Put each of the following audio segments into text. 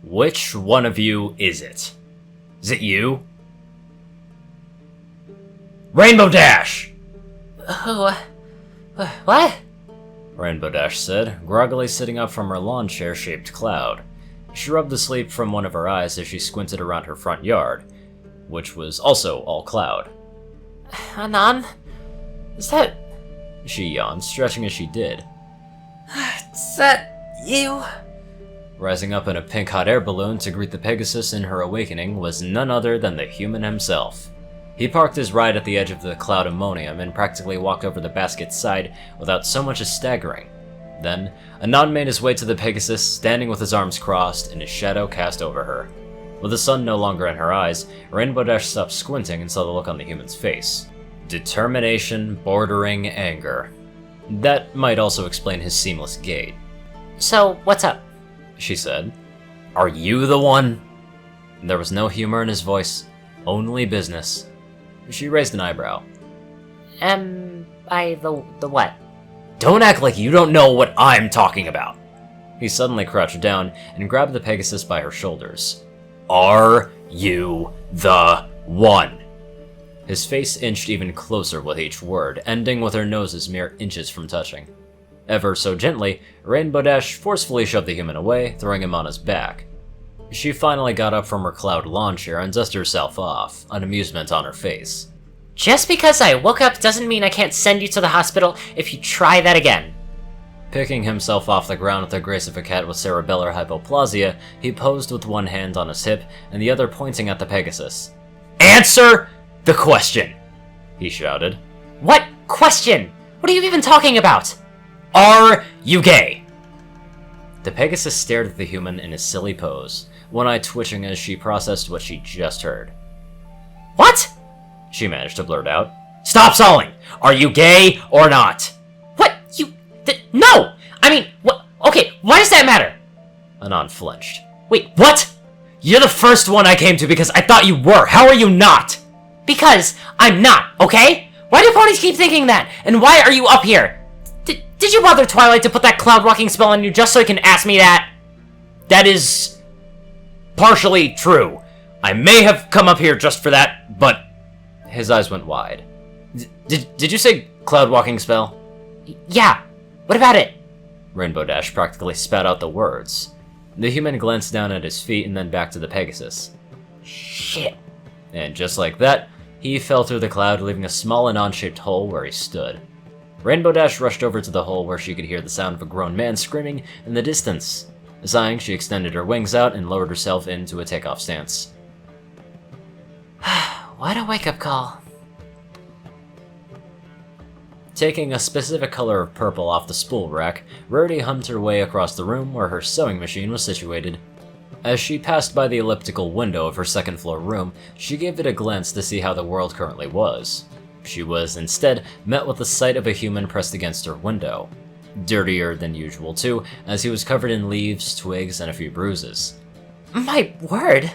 Which one of you is it? Is it you? Rainbow Dash! What? Rainbow Dash said, groggily sitting up from her lawn chair-shaped cloud. She rubbed the sleep from one of her eyes as she squinted around her front yard, which was also all cloud. Anon? Is that... She yawned, stretching as she did. Is that you? Rising up in a pink hot air balloon to greet the Pegasus in her awakening was none other than the human himself. He parked his ride at the edge of the cloud ammonium and practically walked over the basket's side without so much as staggering. Then, Anon made his way to the Pegasus, standing with his arms crossed and his shadow cast over her. With the sun no longer in her eyes, Rainbow Dash stopped squinting and saw the look on the human's face. Determination bordering anger. That might also explain his seamless gait. So, what's up? She said. Are you the one? There was no humor in his voice, only business. She raised an eyebrow. Am I the what? Don't act like you don't know what I'm talking about. He suddenly crouched down and grabbed the Pegasus by her shoulders. Are you the one? His face inched even closer with each word, ending with her noses mere inches from touching. Ever so gently, Rainbow Dash forcefully shoved the human away, throwing him on his back. She finally got up from her cloud lawn chair and dusted herself off, an amusement on her face. Just because I woke up doesn't mean I can't send you to the hospital if you try that again. Picking himself off the ground with the grace of a cat with cerebellar hypoplasia, he posed with one hand on his hip and the other pointing at the Pegasus. Answer the question! He shouted. What question? What are you even talking about? Are you gay? The Pegasus stared at the human in a silly pose, one eye twitching as she processed what she just heard. What? She managed to blurt out. Stop stalling! Are you gay or not? What? No! I mean, what? Okay, why does that matter? Anon flinched. Wait, what? You're the first one I came to because I thought you were. How are you not? Because I'm not, okay? Why do ponies keep thinking that? And why are you up here? Did you bother Twilight to put that cloud walking spell on you just so he can ask me that? That is partially true. I may have come up here just for that, but... His eyes went wide. Did you say cloud walking spell? Yeah. What about it? Rainbow Dash practically spat out the words. The human glanced down at his feet and then back to the Pegasus. Shit. And just like that, he fell through the cloud, leaving a small Anon-shaped hole where he stood. Rainbow Dash rushed over to the hole where she could hear the sound of a grown man screaming in the distance. Sighing, she extended her wings out and lowered herself into a takeoff stance. What a wake-up call. Taking a specific color of purple off the spool rack, Rarity hummed her way across the room where her sewing machine was situated. As she passed by the elliptical window of her second-floor room, she gave it a glance to see how the world currently was. She was, instead, met with the sight of a human pressed against her window. Dirtier than usual, too, as he was covered in leaves, twigs, and a few bruises. My word!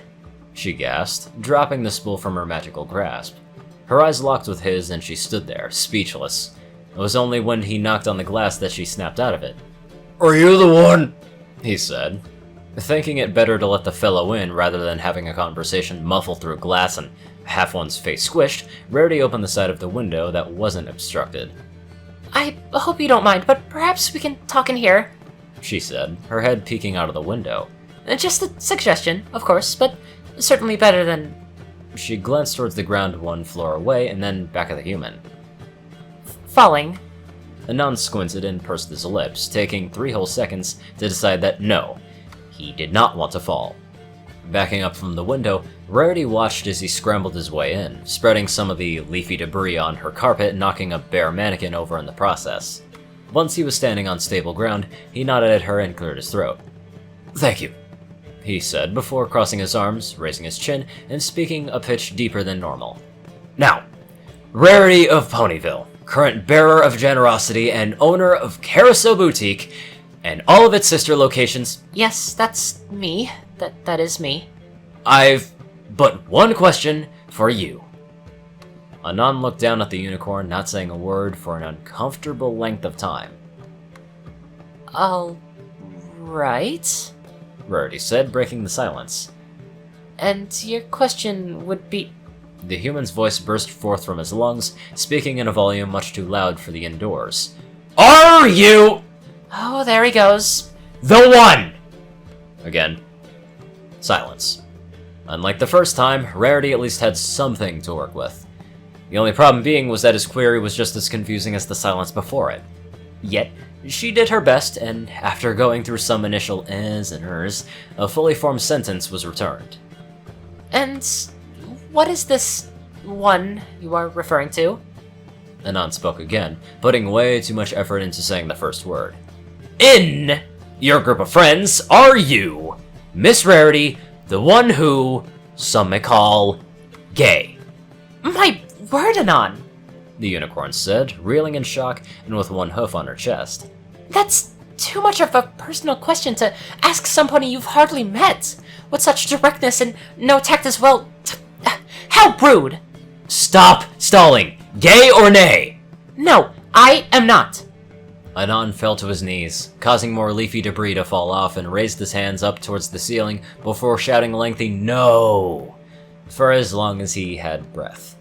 She gasped, dropping the spool from her magical grasp. Her eyes locked with his, and she stood there, speechless. It was only when he knocked on the glass that she snapped out of it. Are you the one? He said. Thinking it better to let the fellow in rather than having a conversation muffled through glass and half one's face squished, Rarity opened the side of the window that wasn't obstructed. I hope you don't mind, but perhaps we can talk in here, she said, her head peeking out of the window. Just a suggestion, of course, but certainly better than... She glanced towards the ground one floor away and then back at the human. Falling. Anon squinted and pursed his lips, taking 3 whole seconds to decide that no, he did not want to fall. Backing up from the window, Rarity watched as he scrambled his way in, spreading some of the leafy debris on her carpet, knocking a bare mannequin over in the process. Once he was standing on stable ground, he nodded at her and cleared his throat. Thank you, he said before crossing his arms, raising his chin, and speaking a pitch deeper than normal. Now, Rarity of Ponyville, current bearer of generosity and owner of Carousel Boutique, and all of its sister locations. Yes, that's me. That is me. I've but one question for you. Anon looked down at the unicorn, not saying a word for an uncomfortable length of time. All right. Rarity said, breaking the silence. And your question would be... The human's voice burst forth from his lungs, speaking in a volume much too loud for the indoors. Are you... Oh, there he goes. The one! Again. Silence. Unlike the first time, Rarity at least had something to work with. The only problem being was that his query was just as confusing as the silence before it. Yet, she did her best, and after going through some initial ehs and ers, a fully formed sentence was returned. And what is this one you are referring to? Anon spoke again, putting way too much effort into saying the first word. In your group of friends are you, Miss Rarity, the one who some may call gay. My word, Anon! The unicorn said, reeling in shock and with one hoof on her chest. That's too much of a personal question to ask somebody you've hardly met. With such directness and no tact as well. How rude! Stop stalling! Gay or nay? No, I am not. Anon fell to his knees, causing more leafy debris to fall off, and raised his hands up towards the ceiling before shouting a lengthy no for as long as he had breath.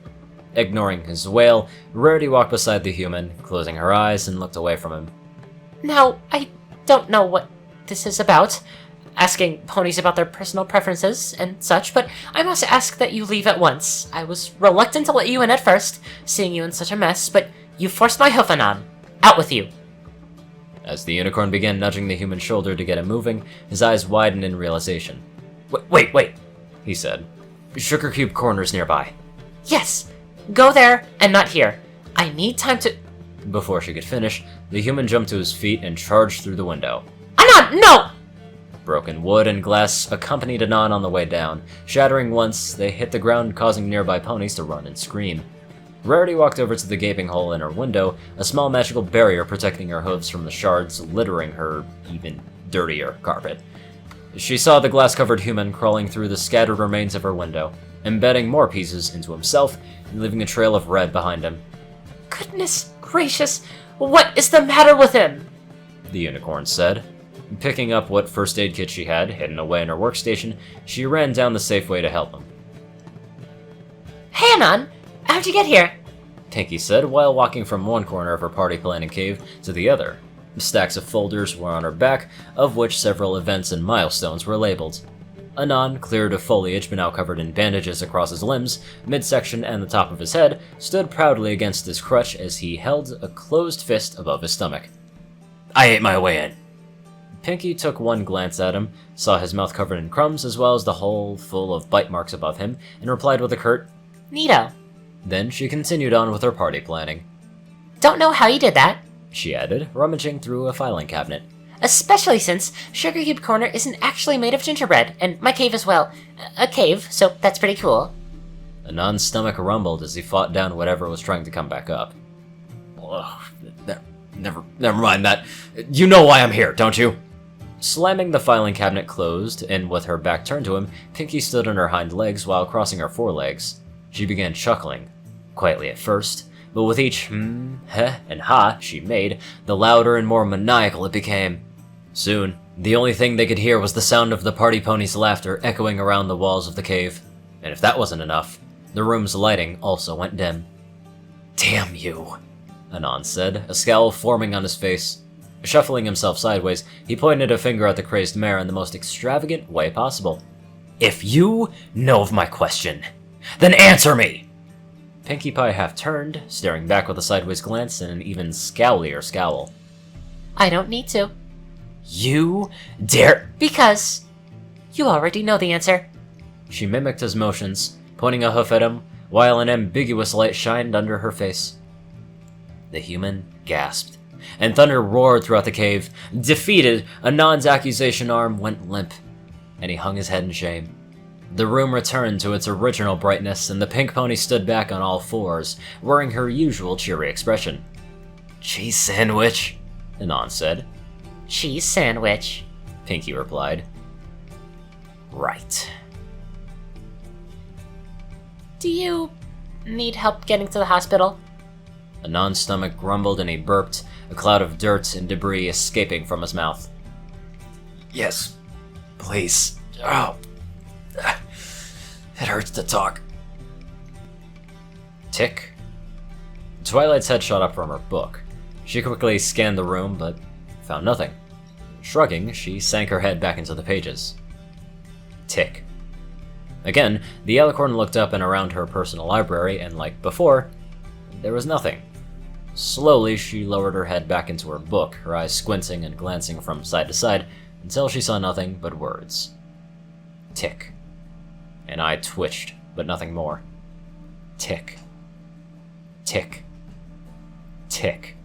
Ignoring his wail, Rarity walked beside the human, closing her eyes and looked away from him. Now, I don't know what this is about, asking ponies about their personal preferences and such, but I must ask that you leave at once. I was reluctant to let you in at first, seeing you in such a mess, but you forced my hoof, Anon. Out with you. As the unicorn began nudging the human's shoulder to get him moving, his eyes widened in realization. Wait, he said. Sugar Cube Corner's nearby. Yes, go there and not here. I need time to... Before she could finish, the human jumped to his feet and charged through the window. Anon, no! Broken wood and glass accompanied Anon on the way down. Shattering once, they hit the ground, causing nearby ponies to run and scream. Rarity walked over to the gaping hole in her window, a small magical barrier protecting her hooves from the shards littering her even dirtier carpet. She saw the glass-covered human crawling through the scattered remains of her window, embedding more pieces into himself and leaving a trail of red behind him. Goodness gracious, what is the matter with him? The unicorn said. Picking up what first aid kit she had, hidden away in her workstation, she ran down the safe way to help him. Hey, Anon! How'd you get here? Pinky said while walking from one corner of her party planning cave to the other. Stacks of folders were on her back, of which several events and milestones were labeled. Anon, cleared of foliage but now covered in bandages across his limbs, midsection and the top of his head, stood proudly against his crutch as he held a closed fist above his stomach. I ate my way in. Pinky took one glance at him, saw his mouth covered in crumbs as well as the hole full of bite marks above him, and replied with a curt, Neato. Then she continued on with her party planning. Don't know how you did that, she added, rummaging through a filing cabinet. Especially since Sugar Cube Corner isn't actually made of gingerbread, and my cave as well. A cave, so that's pretty cool. Anon's stomach rumbled as he fought down whatever was trying to come back up. Ugh, never mind that. You know why I'm here, don't you? Slamming the filing cabinet closed, and with her back turned to him, Pinky stood on her hind legs while crossing her forelegs. She began chuckling, quietly at first, but with each heh, and ha she made, the louder and more maniacal it became. Soon, the only thing they could hear was the sound of the party pony's laughter echoing around the walls of the cave. And if that wasn't enough, the room's lighting also went dim. Damn you, Anon said, a scowl forming on his face. Shuffling himself sideways, he pointed a finger at the crazed mare in the most extravagant way possible. If you know of my question, then answer me! Pinkie Pie half turned, staring back with a sideways glance and an even scowlier scowl. I don't need to. You dare— Because you already know the answer. She mimicked his motions, pointing a hoof at him, while an ambiguous light shined under her face. The human gasped, and thunder roared throughout the cave. Defeated, Anon's accusation arm went limp, and he hung his head in shame. The room returned to its original brightness, and the pink pony stood back on all fours, wearing her usual cheery expression. Cheese sandwich, Anon said. Cheese sandwich, Pinky replied. Right. Do you need help getting to the hospital? Anon's stomach grumbled and he burped, a cloud of dirt and debris escaping from his mouth. Yes, Please. Oh. It hurts to talk. Tick. Twilight's head shot up from her book. She quickly scanned the room, but found nothing. Shrugging, she sank her head back into the pages. Tick. Again, the Alicorn looked up and around her personal library, and like before, there was nothing. Slowly, she lowered her head back into her book, her eyes squinting and glancing from side to side, until she saw nothing but words. Tick. An eye twitched, but nothing more. Tick. Tick. Tick.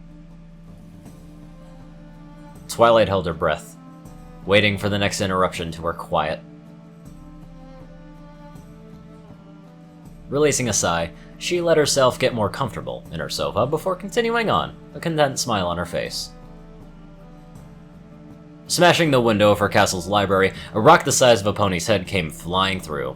Twilight held her breath, waiting for the next interruption to her quiet. Releasing a sigh, she let herself get more comfortable in her sofa before continuing on, a content smile on her face. Smashing the window of her castle's library, a rock the size of a pony's head came flying through.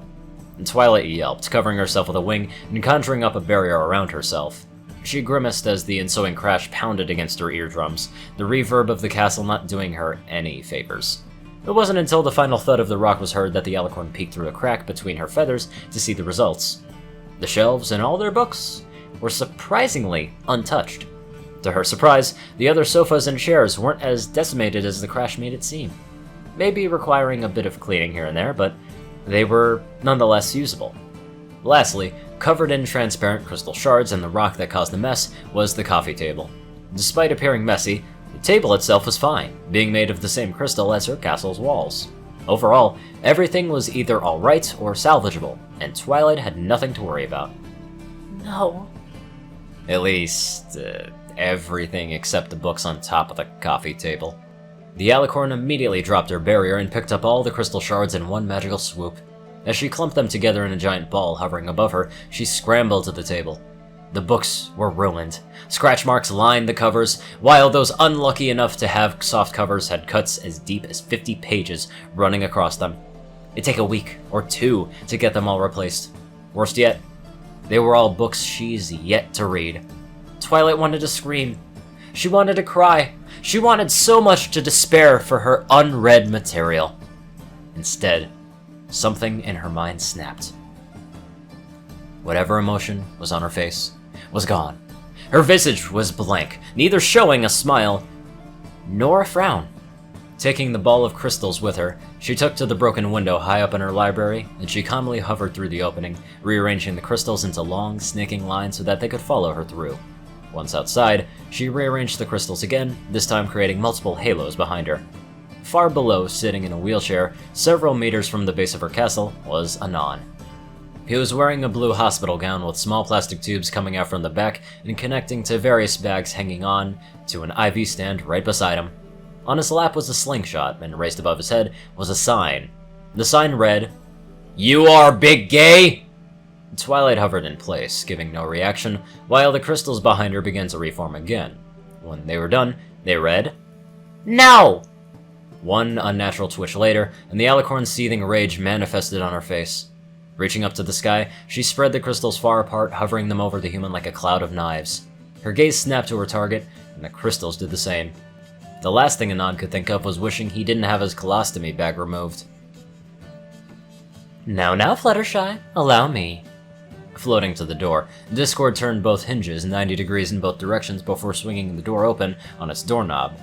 Twilight yelped, covering herself with a wing and conjuring up a barrier around herself. She grimaced as the ensuing crash pounded against her eardrums, the reverb of the castle not doing her any favors. It wasn't until the final thud of the rock was heard that the Alicorn peeked through a crack between her feathers to see the results. The shelves and all their books were surprisingly untouched. To her surprise, the other sofas and chairs weren't as decimated as the crash made it seem. Maybe requiring a bit of cleaning here and there, but they were nonetheless usable. Lastly, covered in transparent crystal shards and the rock that caused the mess was the coffee table. Despite appearing messy, the table itself was fine, being made of the same crystal as her castle's walls. Overall, everything was either alright or salvageable, and Twilight had nothing to worry about. No. At least, everything except the books on top of the coffee table. The Alicorn immediately dropped her barrier and picked up all the crystal shards in one magical swoop. As she clumped them together in a giant ball hovering above her, she scrambled to the table. The books were ruined. Scratch marks lined the covers, while those unlucky enough to have soft covers had cuts as deep as 50 pages running across them. It'd take a week or two to get them all replaced. Worst yet, they were all books she's yet to read. Twilight wanted to scream. She wanted to cry. She wanted so much to despair for her unread material. Instead, something in her mind snapped. Whatever emotion was on her face was gone. Her visage was blank, neither showing a smile nor a frown. Taking the ball of crystals with her, she took to the broken window high up in her library, and she calmly hovered through the opening, rearranging the crystals into long, snaking lines so that they could follow her through. Once outside, she rearranged the crystals again, this time creating multiple halos behind her. Far below, sitting in a wheelchair, several meters from the base of her castle, was Anon. He was wearing a blue hospital gown with small plastic tubes coming out from the back and connecting to various bags hanging on to an IV stand right beside him. On his lap was a slingshot, and raised above his head was a sign. The sign read, "You are big gay?" Twilight hovered in place, giving no reaction, while the crystals behind her began to reform again. When they were done, they read, "No!" One unnatural twitch later, and the Alicorn's seething rage manifested on her face. Reaching up to the sky, she spread the crystals far apart, hovering them over the human like a cloud of knives. Her gaze snapped to her target, and the crystals did the same. The last thing Anon could think of was wishing he didn't have his colostomy bag removed. Now, Fluttershy, allow me." Floating to the door, Discord turned both hinges 90 degrees in both directions before swinging the door open on its doorknob.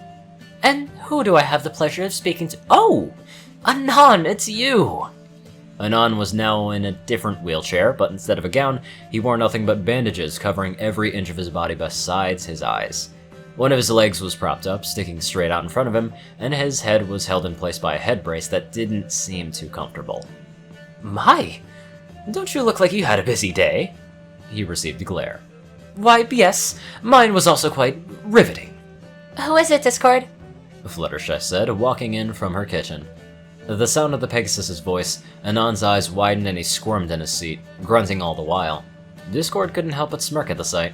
"And who do I have the pleasure of speaking to? Oh! Anon, it's you!" Anon was now in a different wheelchair, but instead of a gown, he wore nothing but bandages covering every inch of his body besides his eyes. One of his legs was propped up, sticking straight out in front of him, and his head was held in place by a head brace that didn't seem too comfortable. "My! Don't you look like you had a busy day?" He received a glare. "Why, yes, mine was also quite riveting." "Who is it, Discord?" Fluttershy said, walking in from her kitchen. At the sound of the Pegasus's voice, Anon's eyes widened and he squirmed in his seat, grunting all the while. Discord couldn't help but smirk at the sight.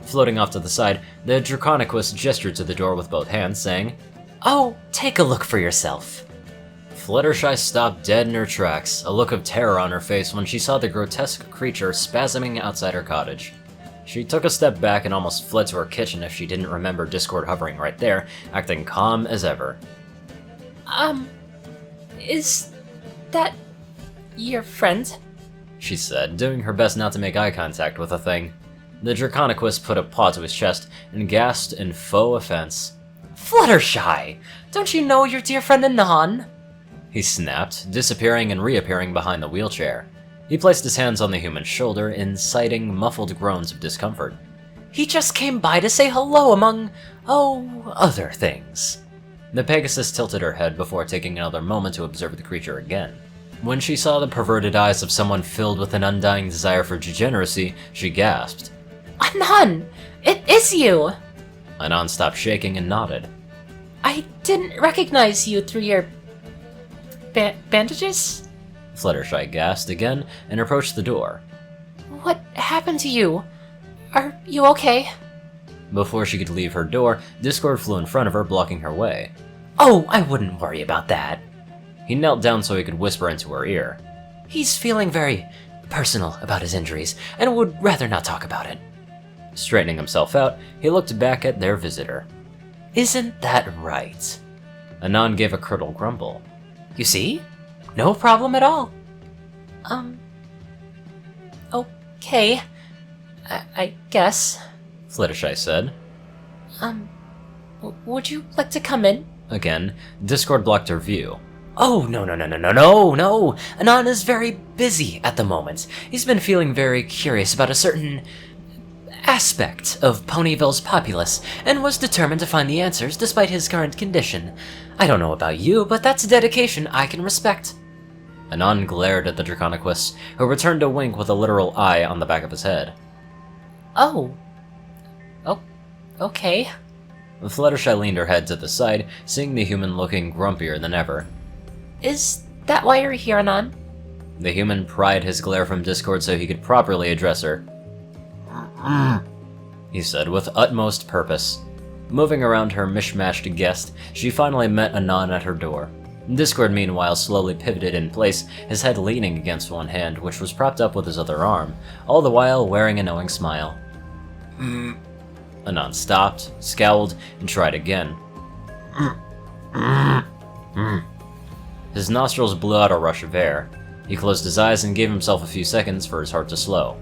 Floating off to the side, the Draconicus gestured to the door with both hands, saying, "Oh, take a look for yourself." Fluttershy stopped dead in her tracks, a look of terror on her face when she saw the grotesque creature spasming outside her cottage. She took a step back and almost fled to her kitchen if she didn't remember Discord hovering right there, acting calm as ever. Is that your friend? She said, doing her best not to make eye contact with the thing. The Draconiquist put a paw to his chest and gasped in faux offense. Fluttershy! Don't you know your dear friend Anon? He snapped, disappearing and reappearing behind the wheelchair. He placed his hands on the human's shoulder, inciting muffled groans of discomfort. He just came by to say hello among, other things. The Pegasus tilted her head before taking another moment to observe the creature again. When she saw the perverted eyes of someone filled with an undying desire for degeneracy, she gasped. Anon! It is you! Anon stopped shaking and nodded. I didn't recognize you through your... bandages? Fluttershy gasped again and approached the door. What happened to you? Are you okay? Before she could leave her door, Discord flew in front of her, blocking her way. Oh, I wouldn't worry about that. He knelt down so he could whisper into her ear. He's feeling very personal about his injuries, and would rather not talk about it. Straightening himself out, he looked back at their visitor. Isn't that right? Anon gave a curdle grumble. You see? No problem at all. Okay. I guess. Fluttershy said. Would you like to come in? Again, Discord blocked her view. Oh, no. Anon is very busy at the moment. He's been feeling very curious about a certain aspect of Ponyville's populace, and was determined to find the answers despite his current condition. I don't know about you, but that's a dedication I can respect. Anon glared at the Draconiquist, who returned a wink with a literal eye on the back of his head. Oh, okay. Fluttershy leaned her head to the side, seeing the human looking grumpier than ever. Is that why you're here, Anon? The human pried his glare from Discord so he could properly address her. He said with utmost purpose. Moving around her mishmashed guest, she finally met Anon at her door. Discord meanwhile slowly pivoted in place, his head leaning against one hand, which was propped up with his other arm, all the while wearing a knowing smile. Anon stopped, scowled, and tried again. His nostrils blew out a rush of air. He closed his eyes and gave himself a few seconds for his heart to slow.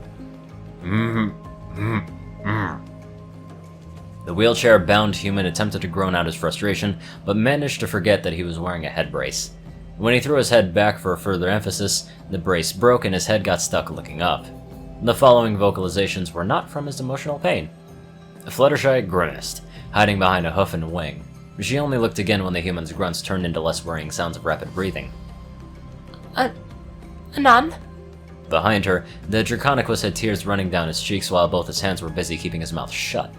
The wheelchair-bound human attempted to groan out his frustration, but managed to forget that he was wearing a head brace. When he threw his head back for further emphasis, the brace broke and his head got stuck looking up. The following vocalizations were not from his emotional pain. Fluttershy grimaced, hiding behind a hoof and wing. She only looked again when the human's grunts turned into less worrying sounds of rapid breathing. Anon? Behind her, the Draconiquist had tears running down his cheeks while both his hands were busy keeping his mouth shut.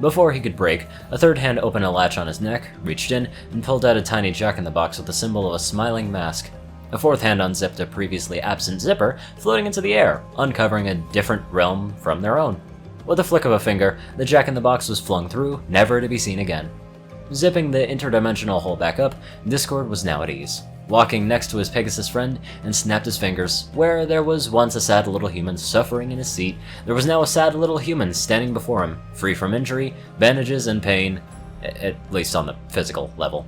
Before he could break, a third hand opened a latch on his neck, reached in, and pulled out a tiny jack-in-the-box with the symbol of a smiling mask. A fourth hand unzipped a previously absent zipper, floating into the air, uncovering a different realm from their own. With a flick of a finger, the jack-in-the-box was flung through, never to be seen again. Zipping the interdimensional hole back up, Discord was now at ease, walking next to his Pegasus friend and snapped his fingers. Where there was once a sad little human suffering in his seat, there was now a sad little human standing before him, free from injury, bandages, and pain, at least on the physical level.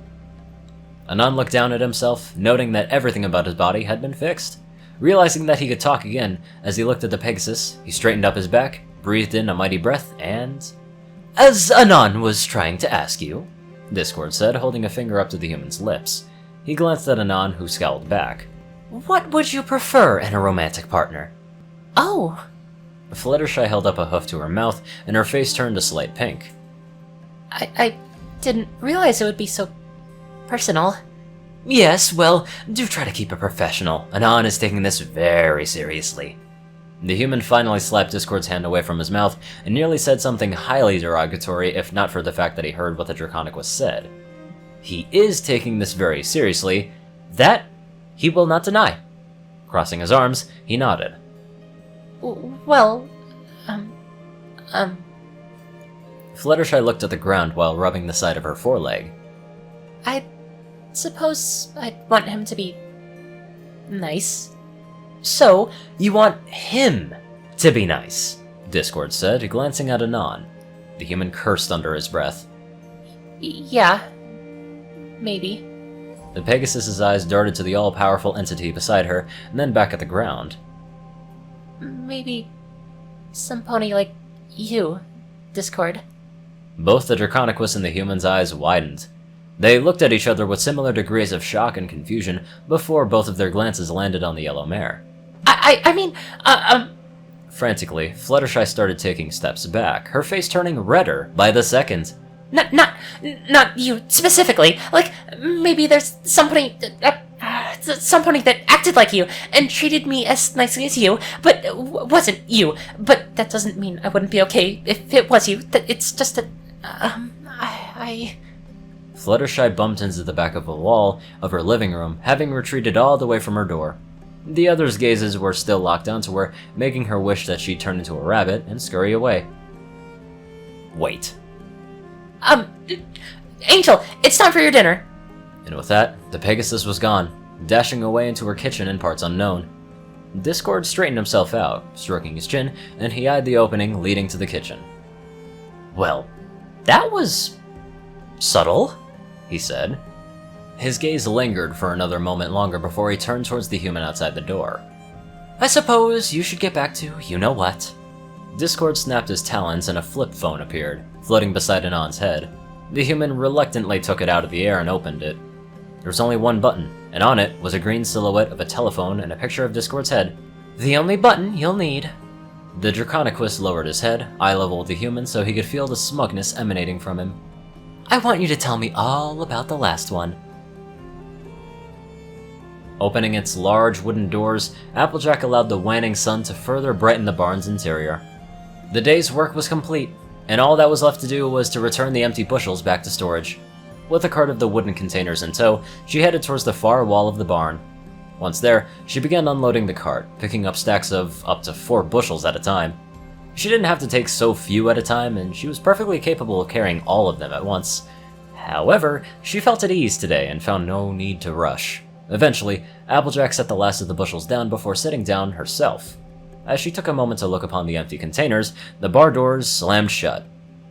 Anon looked down at himself, noting that everything about his body had been fixed. Realizing that he could talk again, as he looked at the Pegasus, he straightened up his back, breathed in a mighty breath, and... "As Anon was trying to ask you," Discord said, holding a finger up to the human's lips. He glanced at Anon, who scowled back. "What would you prefer in a romantic partner?" Oh! Fluttershy held up a hoof to her mouth, and her face turned a slight pink. I didn't realize it would be so personal. "Yes, well, do try to keep it professional. Anon is taking this very seriously." The human finally slapped Discord's hand away from his mouth and nearly said something highly derogatory if not for the fact that he heard what the Draconiquist said. He is taking this very seriously. That he will not deny. Crossing his arms, he nodded. Well, Fluttershy looked at the ground while rubbing the side of her foreleg. I suppose I'd want him to be nice. "So, you want him to be nice," Discord said, glancing at Anon. The human cursed under his breath. Yeah, maybe. The Pegasus's eyes darted to the all-powerful entity beside her, and then back at the ground. Maybe some pony like you, Discord. Both the Draconicus and the human's eyes widened. They looked at each other with similar degrees of shock and confusion before both of their glances landed on the yellow mare. I mean, Frantically, Fluttershy started taking steps back, her face turning redder by the second. Not you specifically. Like, maybe there's some pony that acted like you and treated me as nicely as you, but wasn't you. But that doesn't mean I wouldn't be okay if it was you. It's just that, Fluttershy bumped into the back of a wall of her living room, having retreated all the way from her door. The others' gazes were still locked onto her, making her wish that she'd turn into a rabbit and scurry away. Wait. Angel, it's time for your dinner. And with that, the Pegasus was gone, dashing away into her kitchen in parts unknown. Discord straightened himself out, stroking his chin, and he eyed the opening leading to the kitchen. Well, that was subtle, he said. His gaze lingered for another moment longer before he turned towards the human outside the door. I suppose you should get back to you-know-what. Discord snapped his talons and a flip phone appeared, floating beside Anon's head. The human reluctantly took it out of the air and opened it. There was only one button, and on it was a green silhouette of a telephone and a picture of Discord's head. The only button you'll need. The Draconicus lowered his head, eye-level with the human so he could feel the smugness emanating from him. I want you to tell me all about the last one. Opening its large wooden doors, Applejack allowed the waning sun to further brighten the barn's interior. The day's work was complete, and all that was left to do was to return the empty bushels back to storage. With a cart of the wooden containers in tow, she headed towards the far wall of the barn. Once there, she began unloading the cart, picking up stacks of up to 4 bushels at a time. She didn't have to take so few at a time, and she was perfectly capable of carrying all of them at once. However, she felt at ease today and found no need to rush. Eventually, Applejack set the last of the bushels down before sitting down herself. As she took a moment to look upon the empty containers, the bar doors slammed shut.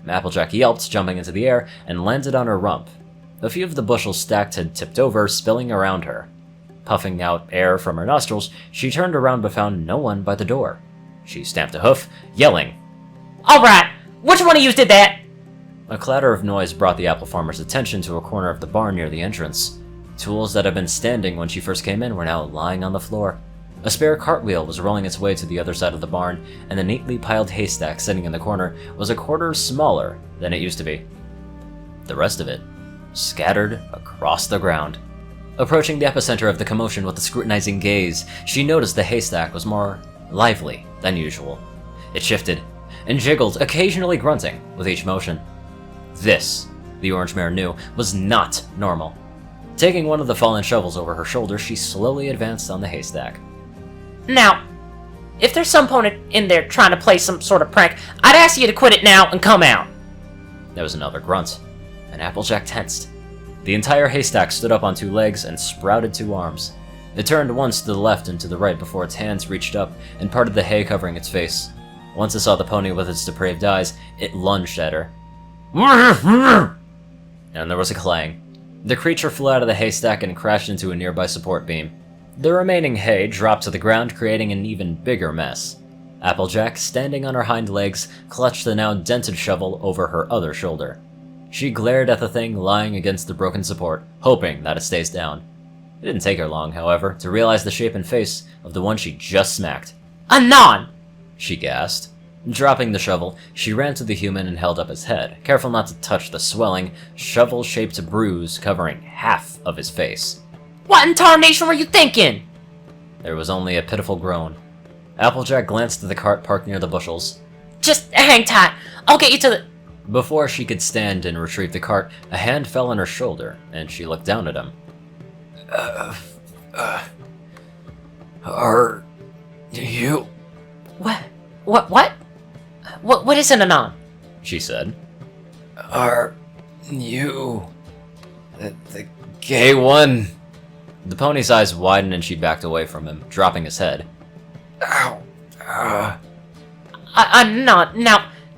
Applejack yelped, jumping into the air, and landed on her rump. A few of the bushels stacked had tipped over, spilling around her. Puffing out air from her nostrils, she turned around but found no one by the door. She stamped a hoof, yelling, Alright, which one of you did that? A clatter of noise brought the apple farmer's attention to a corner of the barn near the entrance. Tools that had been standing when she first came in were now lying on the floor. A spare cartwheel was rolling its way to the other side of the barn, and the neatly piled haystack sitting in the corner was a quarter smaller than it used to be. The rest of it scattered across the ground. Approaching the epicenter of the commotion with a scrutinizing gaze, she noticed the haystack was more lively than usual. It shifted and jiggled, occasionally grunting with each motion. This, the orange mare knew, was not normal. Taking one of the fallen shovels over her shoulder, she slowly advanced on the haystack. Now, if there's some opponent in there trying to play some sort of prank, I'd ask you to quit it now and come out. There was another grunt, and Applejack tensed. The entire haystack stood up on 2 legs and sprouted 2 arms. It turned once to the left and to the right before its hands reached up and parted the hay covering its face. Once it saw the pony with its depraved eyes, it lunged at her. And there was a clang. The creature flew out of the haystack and crashed into a nearby support beam. The remaining hay dropped to the ground, creating an even bigger mess. Applejack, standing on her hind legs, clutched the now dented shovel over her other shoulder. She glared at the thing lying against the broken support, hoping that it stays down. It didn't take her long, however, to realize the shape and face of the one she just smacked. Anon! She gasped. Dropping the shovel, she ran to the human and held up his head, careful not to touch the swelling, shovel-shaped bruise covering half of his face. What in tarnation were you thinking? There was only a pitiful groan. Applejack glanced at the cart parked near the bushels. Just hang tight. I'll get you to the... Before she could stand and retrieve the cart, a hand fell on her shoulder, and she looked down at him. Are you... What? What is an Anon? She said. Are you... the gay one? The pony's eyes widened and she backed away from him, dropping his head. Ow. I'm not.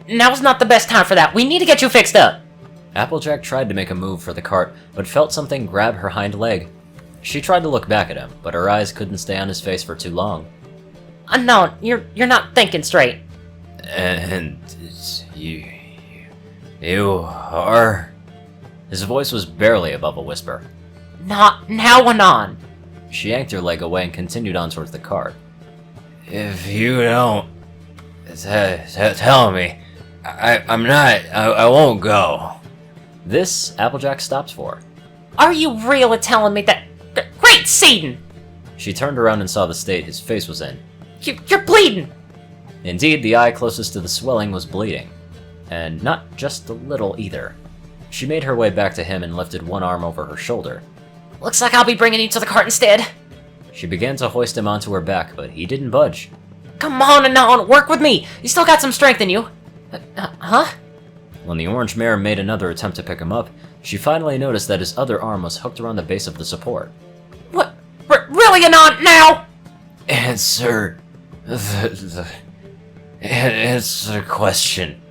Now's not the best time for that. We need to get you fixed up. Applejack tried to make a move for the cart, but felt something grab her hind leg. She tried to look back at him, but her eyes couldn't stay on his face for too long. No, you're not thinking straight. And you are... His voice was barely above a whisper. Not now, Anon. She yanked her leg away and continued on towards the cart. If you don't tell me, I won't go. This, Applejack stopped for. Are you really telling me that... Great Satan! She turned around and saw the state his face was in. You're bleeding! Indeed, the eye closest to the swelling was bleeding. And not just a little either. She made her way back to him and lifted one arm over her shoulder. Looks like I'll be bringing you to the cart instead. She began to hoist him onto her back, but he didn't budge. Come on, Anon, work with me! You still got some strength in you. Huh? When the orange mare made another attempt to pick him up, she finally noticed that his other arm was hooked around the base of the support. What? Really, Anon, now? Answer answer question,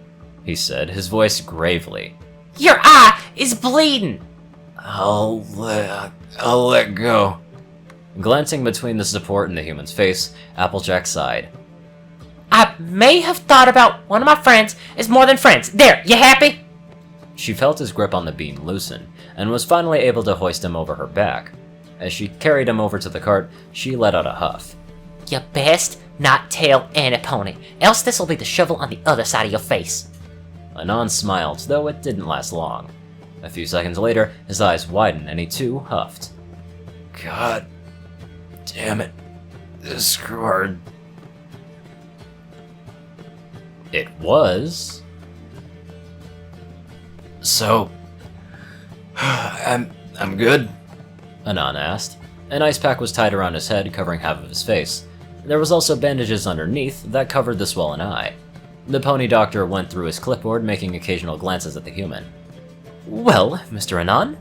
he said, his voice gravely. Your eye is bleeding. I'll let go. Glancing between the support and the human's face, Applejack sighed. I may have thought about one of my friends as more than friends. There, you happy? She felt his grip on the beam loosen, and was finally able to hoist him over her back. As she carried him over to the cart, she let out a huff. You best not tell any pony, else this'll be the shovel on the other side of your face. Anon smiled, though it didn't last long. A few seconds later, his eyes widened and he too huffed. God damn it. Discord. It was... So... I'm good? Anon asked. An ice pack was tied around his head, covering half of his face. There was also bandages underneath that covered the swollen eye. The pony doctor went through his clipboard, making occasional glances at the human. Well, Mr. Anon,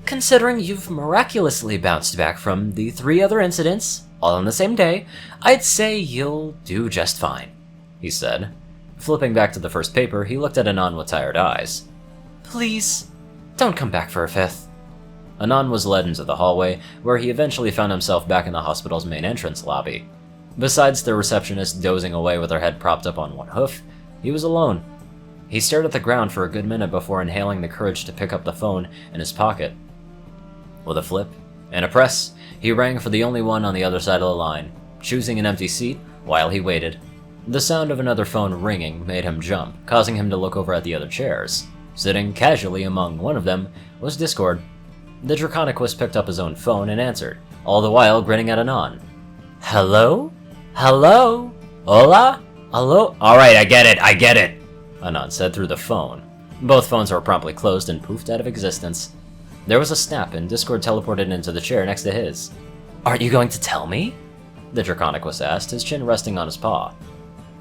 considering you've miraculously bounced back from the 3 other incidents, all on the same day, I'd say you'll do just fine, he said. Flipping back to the first paper, he looked at Anon with tired eyes. Please, don't come back for a 5th. Anon was led into the hallway, where he eventually found himself back in the hospital's main entrance lobby. Besides the receptionist dozing away with her head propped up on one hoof, he was alone. He stared at the ground for a good minute before inhaling the courage to pick up the phone in his pocket. With a flip and a press, he rang for the only one on the other side of the line, choosing an empty seat while he waited. The sound of another phone ringing made him jump, causing him to look over at the other chairs. Sitting casually among one of them was Discord. The Draconicus picked up his own phone and answered, all the while grinning at Anon. Hello? Hello? Hola? Hello? Alright, I get it, Anon said through the phone. Both phones were promptly closed and poofed out of existence. There was a snap and Discord teleported into the chair next to his. Aren't you going to tell me? The Draconicus asked, his chin resting on his paw.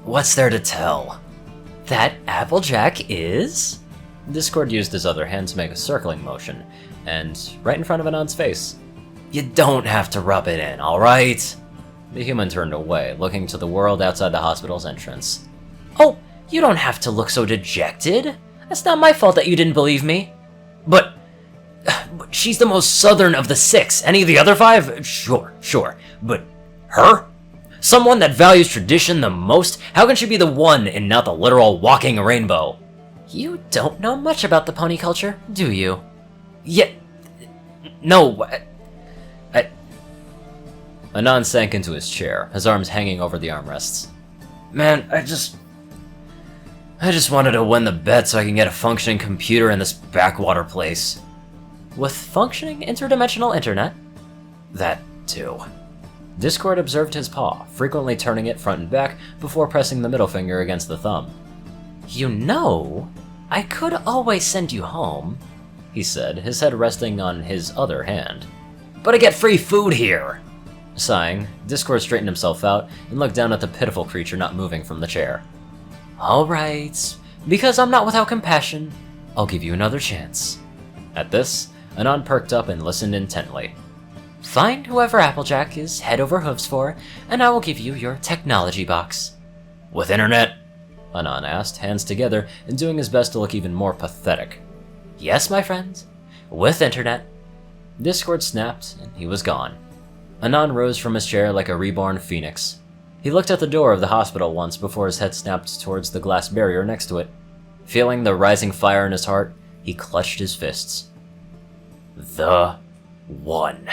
What's there to tell? That Applejack is? Discord used his other hand to make a circling motion, and right in front of Anon's face. You don't have to rub it in, alright? The human turned away, looking to the world outside the hospital's entrance. Oh, you don't have to look so dejected. That's not my fault that you didn't believe me. But she's the most southern of the 6. Any of the other 5? Sure. But her? Someone that values tradition the most? How can she be the one and not the literal walking rainbow? You don't know much about the pony culture, do you? Yeah. No. Anon sank into his chair, his arms hanging over the armrests. Man, I just wanted to win the bet so I can get a functioning computer in this backwater place. With functioning interdimensional internet? That too. Discord observed his paw, frequently turning it front and back before pressing the middle finger against the thumb. You know, I could always send you home, he said, his head resting on his other hand. But I get free food here! Sighing, Discord straightened himself out and looked down at the pitiful creature not moving from the chair. Alright, because I'm not without compassion, I'll give you another chance. At this, Anon perked up and listened intently. Find whoever Applejack is head over hooves for, and I will give you your technology box. With internet? Anon asked, hands together and doing his best to look even more pathetic. Yes, my friends, with internet. Discord snapped, and he was gone. Anon rose from his chair like a reborn phoenix. He looked at the door of the hospital once before his head snapped towards the glass barrier next to it. Feeling the rising fire in his heart, he clutched his fists. The one.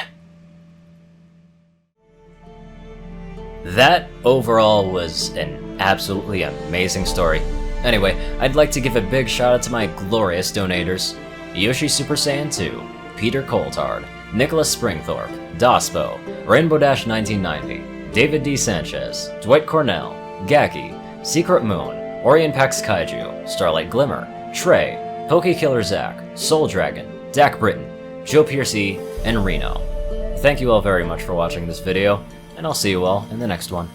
That overall was an absolutely amazing story. Anyway, I'd like to give a big shout out to my glorious donators: Yoshi Super Saiyan 2, Peter Coulthard, Nicholas Springthorpe, Dospo, Rainbow Dash 1990, David D. Sanchez, Dwight Cornel, Gagi, Secret Moon, Orient Pax Kaiju, Starlight Glimmer, Trey, Pokekiller Zach, Soul Dragon, Dak Britton, Joe Piercy, and Reno. Thank you all very much for watching this video, and I'll see you all in the next one.